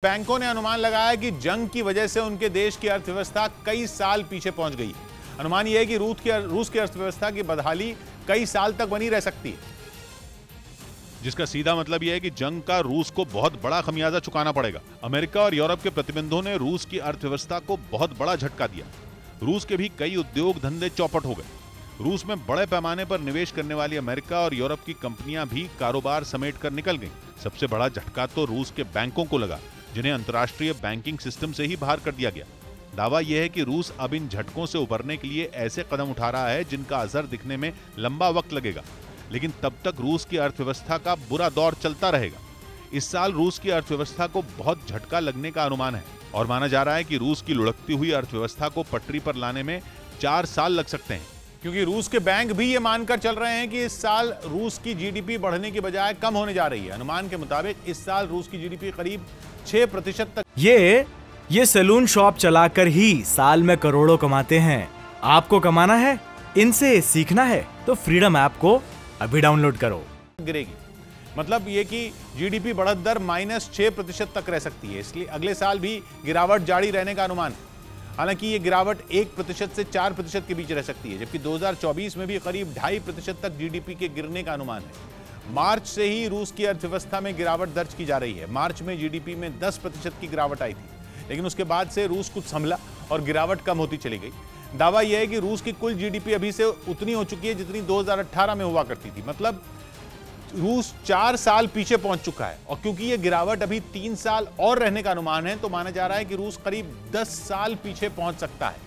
बैंकों ने अनुमान लगाया कि जंग की वजह से उनके देश की अर्थव्यवस्था कई साल पीछे पहुंच गई है। अनुमान यह है कि रूस की अर्थव्यवस्था की बदहाली कई साल तक बनी रह सकती है, जिसका सीधा मतलब यह है कि जंग का रूस को बहुत बड़ा खमियाजा चुकाना पड़ेगा। अमेरिका और यूरोप के प्रतिबंधों ने रूस की अर्थव्यवस्था को बहुत बड़ा झटका दिया। रूस के भी कई उद्योग धंधे चौपट हो गए। रूस में बड़े पैमाने पर निवेश करने वाली अमेरिका और यूरोप की कंपनियां भी कारोबार समेट कर निकल गईं। सबसे बड़ा झटका तो रूस के बैंकों को लगा, जिन्हें अंतर्राष्ट्रीय बैंकिंग सिस्टम से ही बाहर कर दिया गया। दावा यह है कि रूस अब इन झटकों से उबरने के लिए ऐसे कदम उठा रहा है जिनका असर दिखने में लंबा वक्त लगेगा, लेकिन तब तक रूस की अर्थव्यवस्था का बुरा दौर चलता रहेगा। इस साल रूस की अर्थव्यवस्था को बहुत झटका लगने का अनुमान है और माना जा रहा है कि रूस की लुढ़कती हुई अर्थव्यवस्था को पटरी पर लाने में 4 साल लग सकते हैं, क्योंकि रूस के बैंक भी ये मानकर चल रहे हैं कि इस साल रूस की जीडीपी बढ़ने की बजाय कम होने जा रही है। अनुमान के मुताबिक इस साल रूस की जीडीपी करीब 6% तक। ये सैलून शॉप चलाकर ही साल में करोड़ों कमाते हैं। आपको कमाना है, इनसे सीखना है तो फ्रीडम ऐप को अभी डाउनलोड करो। गिरेगी, मतलब ये कि जीडीपी बढ़त दर -6% तक रह सकती है, इसलिए अगले साल भी गिरावट जारी रहने का अनुमान है। हालांकि ये गिरावट 1% से 4% के बीच रह सकती है, जबकि 2024 में भी करीब 2.5% तक जीडीपी के गिरने का अनुमान है। मार्च से ही रूस की अर्थव्यवस्था में गिरावट दर्ज की जा रही है। मार्च में जीडीपी में 10% की गिरावट आई थी, लेकिन उसके बाद से रूस कुछ संभला और गिरावट कम होती चली गई। दावा यह है कि रूस की कुल जीडीपी अभी से उतनी हो चुकी है जितनी 2018 में हुआ करती थी, मतलब रूस 4 साल पीछे पहुंच चुका है। और क्योंकि ये गिरावट अभी 3 साल और रहने का अनुमान है, तो माना जा रहा है कि रूस करीब 10 साल पीछे पहुंच सकता है।